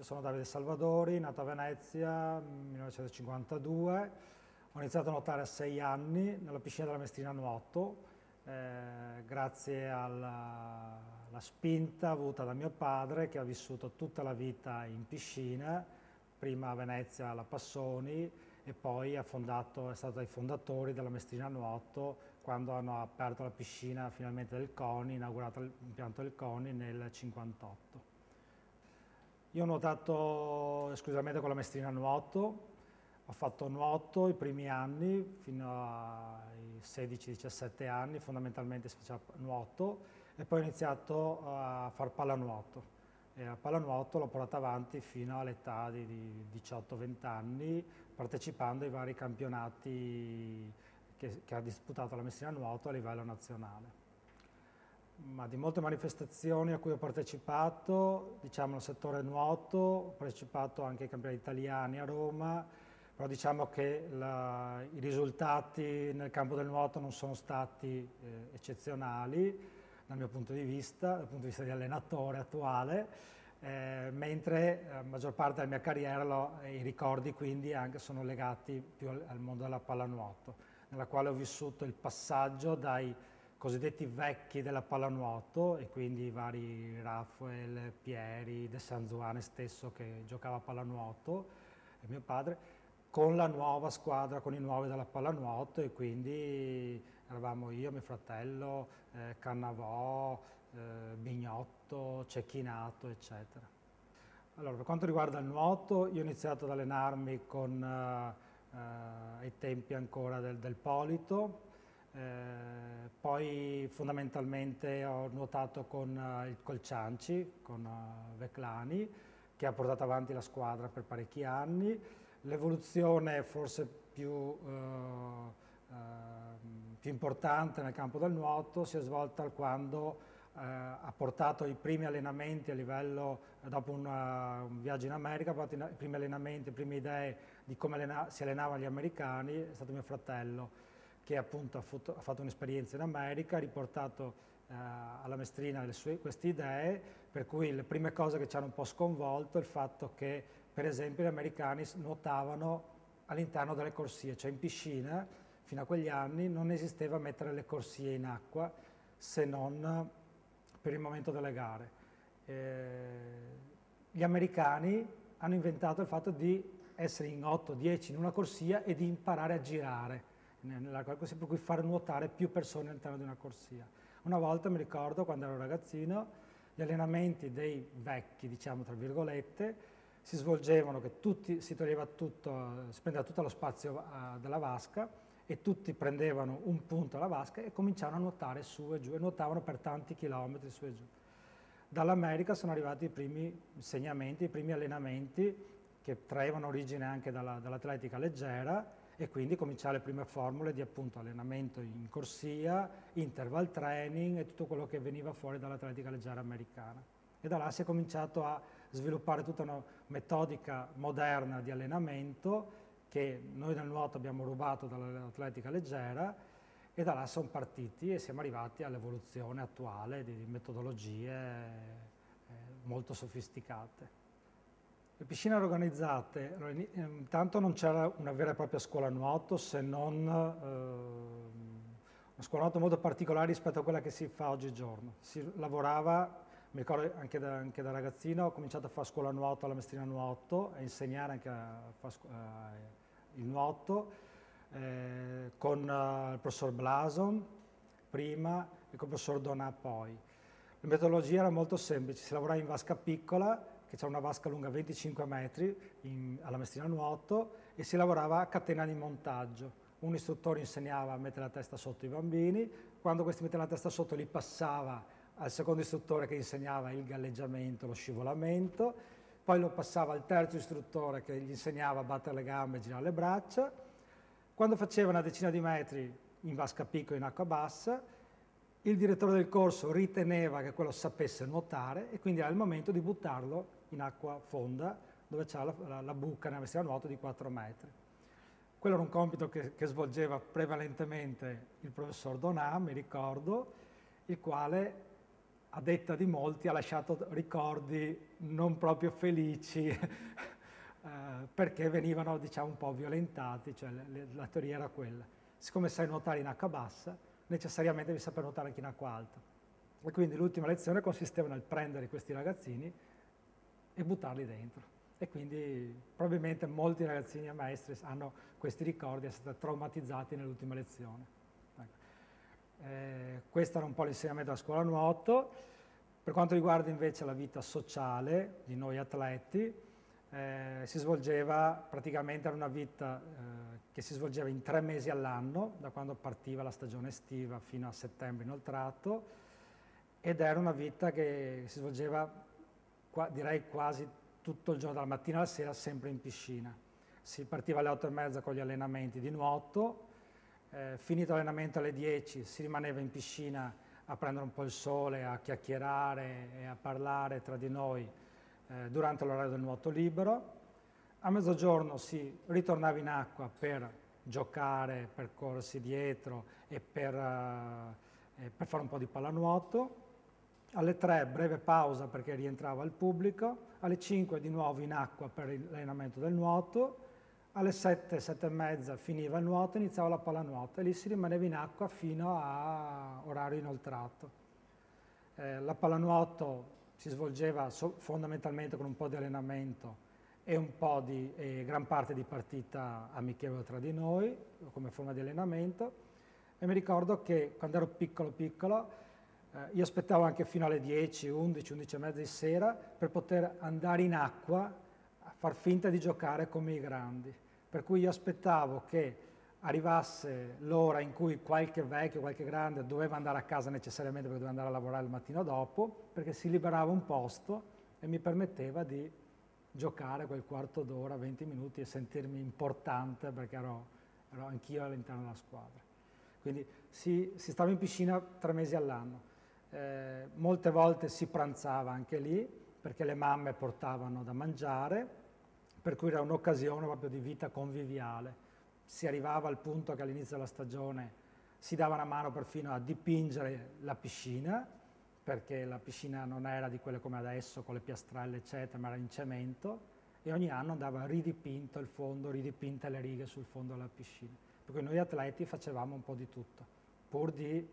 Sono Davide Salvadori, nato a Venezia nel 1952, ho iniziato a nuotare a 6 anni nella piscina della Mestrina Nuoto, grazie alla spinta avuta da mio padre, che ha vissuto tutta la vita in piscina, prima a Venezia alla Passoni e poi è stato tra i fondatori della Mestrina Nuoto quando hanno aperto la piscina finalmente del CONI, inaugurato l'impianto del CONI nel 1958. Io ho nuotato esclusivamente con la Mestrina Nuoto, ho fatto nuoto i primi anni, fino ai 16-17 anni, fondamentalmente si faceva nuoto, e poi ho iniziato a fare pallanuoto. E la pallanuoto l'ho portata avanti fino all'età di 18-20 anni, partecipando ai vari campionati che ha disputato la Mestrina Nuoto a livello nazionale. Ma di molte manifestazioni a cui ho partecipato, diciamo nel settore nuoto, ho partecipato anche ai campionati italiani a Roma, però diciamo che i risultati nel campo del nuoto non sono stati eccezionali dal mio punto di vista, dal punto di vista di allenatore attuale, mentre la maggior parte della mia carriera, i ricordi quindi anche sono legati più al mondo della pallanuoto, nella quale ho vissuto il passaggio dai cosiddetti vecchi della pallanuoto, e quindi i vari Rafael, Pieri, De Sanzuane stesso che giocava a pallanuoto, e mio padre, con la nuova squadra, con i nuovi della pallanuoto, e quindi eravamo io, mio fratello, Cannavò, Bignotto, Cecchinato, eccetera. Allora, per quanto riguarda il nuoto, io ho iniziato ad allenarmi ai tempi ancora del Polito, poi fondamentalmente ho nuotato con il Colcianci, con Veclani, che ha portato avanti la squadra per parecchi anni. L'evoluzione forse più importante nel campo del nuoto si è svolta quando ha portato i primi allenamenti a livello, dopo un viaggio in America, ha portato i primi allenamenti, le prime idee di come si allenavano gli americani, è stato mio fratello che appunto ha fatto un'esperienza in America, ha riportato alla Mestrina queste idee, per cui le prime cose che ci hanno un po' sconvolto è il fatto che, per esempio, gli americani nuotavano all'interno delle corsie, cioè in piscina, fino a quegli anni non esisteva mettere le corsie in acqua se non per il momento delle gare. Gli americani hanno inventato il fatto di essere in 8-10 in una corsia e di imparare a girare nella corsia, per cui far nuotare più persone all'interno di una corsia. Una volta mi ricordo, quando ero ragazzino, gli allenamenti dei vecchi, diciamo tra virgolette, si svolgevano che si prendeva tutto lo spazio della vasca e tutti prendevano un punto alla vasca e cominciavano a nuotare su e giù, e nuotavano per tanti chilometri su e giù. Dall'America sono arrivati i primi insegnamenti, i primi allenamenti che traevano origine anche dall'atletica leggera, e quindi cominciare le prime formule di appunto allenamento in corsia, interval training e tutto quello che veniva fuori dall'atletica leggera americana. E da là si è cominciato a sviluppare tutta una metodica moderna di allenamento che noi nel nuoto abbiamo rubato dall'atletica leggera, e da là sono partiti e siamo arrivati all'evoluzione attuale di metodologie molto sofisticate. Le piscine organizzate, intanto non c'era una vera e propria scuola nuoto, se non una scuola nuoto molto particolare rispetto a quella che si fa oggigiorno. Si lavorava, mi ricordo anche da ragazzino, ho cominciato a fare scuola nuoto alla Mestrina Nuoto, a insegnare anche a fare il nuoto, con il professor Blason prima e con il professor Donà poi. La metodologia era molto semplice, si lavorava in vasca piccola, che c'è una vasca lunga 25 metri alla Mestrina Nuoto, e si lavorava a catena di montaggio. Un istruttore insegnava a mettere la testa sotto i bambini, quando questi mettevano la testa sotto li passava al secondo istruttore che insegnava il galleggiamento, lo scivolamento, poi lo passava al terzo istruttore che gli insegnava a battere le gambe e girare le braccia. Quando faceva una decina di metri in vasca piccola in acqua bassa, il direttore del corso riteneva che quello sapesse nuotare e quindi era il momento di buttarlo in acqua fonda, dove c'è la buca nella Mestrina Nuoto di 4 metri. Quello era un compito che svolgeva prevalentemente il professor Donà, mi ricordo, il quale a detta di molti, ha lasciato ricordi non proprio felici perché venivano, diciamo, un po' violentati, cioè la teoria era quella. Siccome sai nuotare in acqua bassa, necessariamente devi saper nuotare anche in acqua alta. E quindi l'ultima lezione consisteva nel prendere questi ragazzini e buttarli dentro. E quindi probabilmente molti ragazzini e maestri hanno questi ricordi, sono stati traumatizzati nell'ultima lezione. Questo era un po' l'insegnamento della scuola nuoto. Per quanto riguarda invece la vita sociale di noi atleti, si svolgeva praticamente, era una vita che si svolgeva in 3 mesi all'anno, da quando partiva la stagione estiva fino a settembre inoltrato, ed era una vita che si svolgeva, direi, quasi tutto il giorno, dalla mattina alla sera, sempre in piscina. Si partiva alle 8:30 con gli allenamenti di nuoto, finito l'allenamento alle 10 si rimaneva in piscina a prendere un po' il sole, a chiacchierare e a parlare tra di noi durante l'orario del nuoto libero. A mezzogiorno si ritornava in acqua per giocare, per corrersi dietro e per fare un po' di pallanuoto. Alle 3 breve pausa perché rientrava il pubblico, alle 5 di nuovo in acqua per l'allenamento del nuoto, alle 7, 7:30 finiva il nuoto, iniziava la pallanuoto e lì si rimaneva in acqua fino a orario inoltrato. La pallanuoto si svolgeva fondamentalmente con un po' di allenamento e un po' gran parte di partita amichevole tra di noi come forma di allenamento. E mi ricordo che quando ero piccolo, io aspettavo anche fino alle 10, 11, 11:30 di sera per poter andare in acqua a far finta di giocare come i grandi. Per cui io aspettavo che arrivasse l'ora in cui qualche vecchio, qualche grande doveva andare a casa necessariamente perché doveva andare a lavorare il mattino dopo, perché si liberava un posto e mi permetteva di giocare quel quarto d'ora, 20 minuti e sentirmi importante perché ero anch'io all'interno della squadra. Quindi si stava in piscina 3 mesi all'anno. Molte volte si pranzava anche lì perché le mamme portavano da mangiare, per cui era un'occasione proprio di vita conviviale. Si arrivava al punto che all'inizio della stagione si dava una mano perfino a dipingere la piscina, perché la piscina non era di quelle come adesso con le piastrelle eccetera, ma era in cemento, e ogni anno andava ridipinto il fondo, ridipinte le righe sul fondo della piscina. Per cui noi atleti facevamo un po' di tutto, pur di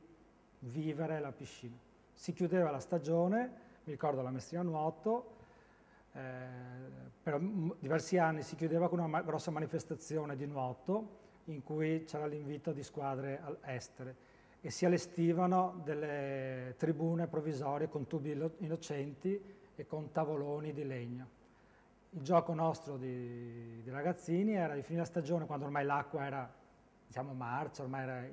vivere la piscina. Si chiudeva la stagione, mi ricordo la maestrina nuoto, per diversi anni si chiudeva con una grossa manifestazione di nuoto in cui c'era l'invito di squadre estere e si allestivano delle tribune provvisorie con tubi innocenti e con tavoloni di legno. Il gioco nostro di ragazzini era di finire la stagione quando ormai l'acqua era, diciamo, marcia, ormai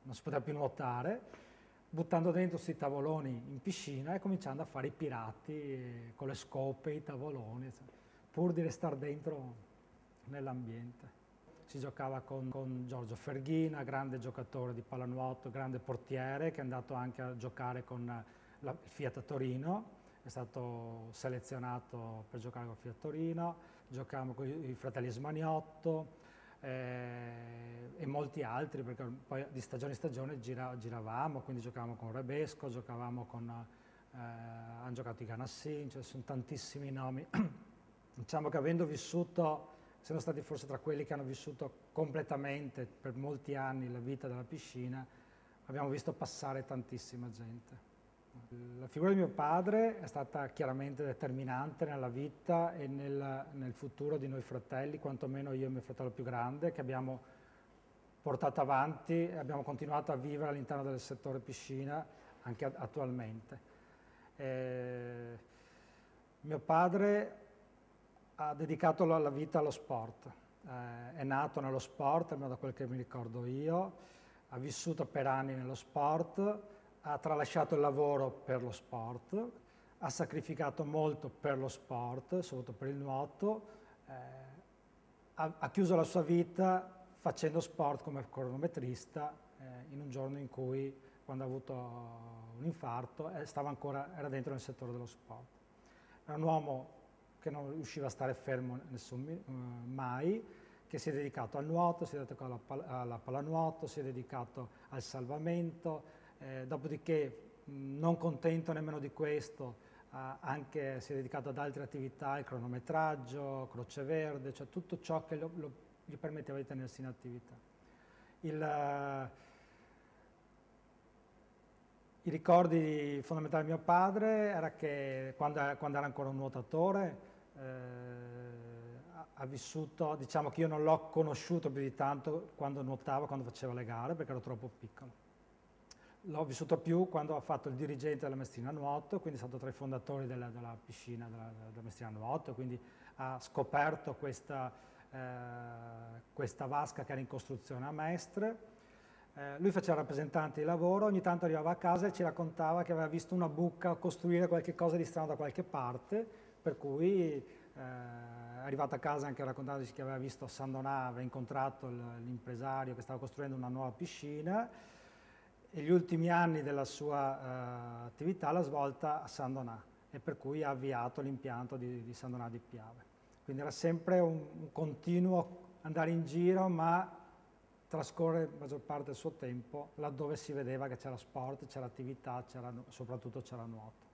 non si poteva più nuotare, buttando dentro questi tavoloni in piscina e cominciando a fare i pirati con le scope, i tavoloni, pur di restare dentro nell'ambiente. Si giocava con Giorgio Ferghina, grande giocatore di pallanuoto, grande portiere, che è andato anche a giocare con il Fiat Torino, è stato selezionato per giocare con il Fiat Torino, giocavamo con i fratelli Smaniotto, e molti altri, perché poi di stagione in stagione giravamo, quindi giocavamo con Rebesco, hanno giocato i Ganassin, cioè sono tantissimi nomi. Diciamo che avendo vissuto, siamo stati forse tra quelli che hanno vissuto completamente per molti anni la vita della piscina, abbiamo visto passare tantissima gente. La figura di mio padre è stata chiaramente determinante nella vita e nel futuro di noi fratelli, quantomeno io e mio fratello più grande, che abbiamo portato avanti e abbiamo continuato a vivere all'interno del settore piscina anche attualmente. Mio padre ha dedicato la vita allo sport, è nato nello sport, almeno da quel che mi ricordo io, ha vissuto per anni nello sport, ha tralasciato il lavoro per lo sport, ha sacrificato molto per lo sport, soprattutto per il nuoto, ha chiuso la sua vita facendo sport come cronometrista in un giorno in cui, quando ha avuto un infarto, era dentro nel settore dello sport. Era un uomo che non riusciva a stare fermo mai, che si è dedicato al nuoto, si è dedicato alla pallanuoto, si è dedicato al salvamento, dopodiché non contento nemmeno di questo, anche si è dedicato ad altre attività, il cronometraggio, Croce Verde, cioè tutto ciò che gli permetteva di tenersi in attività. I ricordi fondamentali di mio padre era che quando era ancora un nuotatore ha vissuto, diciamo che io non l'ho conosciuto più di tanto quando nuotava, quando faceva le gare, perché ero troppo piccolo. L'ho vissuto più quando ha fatto il dirigente della Mestrina Nuoto, quindi è stato tra i fondatori della piscina della Mestrina Nuoto, quindi ha scoperto questa vasca che era in costruzione a Mestre. Lui faceva rappresentante di lavoro, ogni tanto arrivava a casa e ci raccontava che aveva visto una buca costruire qualche cosa di strano da qualche parte, per cui è arrivato a casa anche raccontandoci che aveva visto a San Donà, aveva incontrato l'impresario che stava costruendo una nuova piscina, e gli ultimi anni della sua attività l'ha svolta a San Donà, e per cui ha avviato l'impianto di San Donà di Piave. Quindi era sempre un continuo andare in giro, ma trascorre la maggior parte del suo tempo laddove si vedeva che c'era sport, c'era attività, soprattutto c'era nuoto.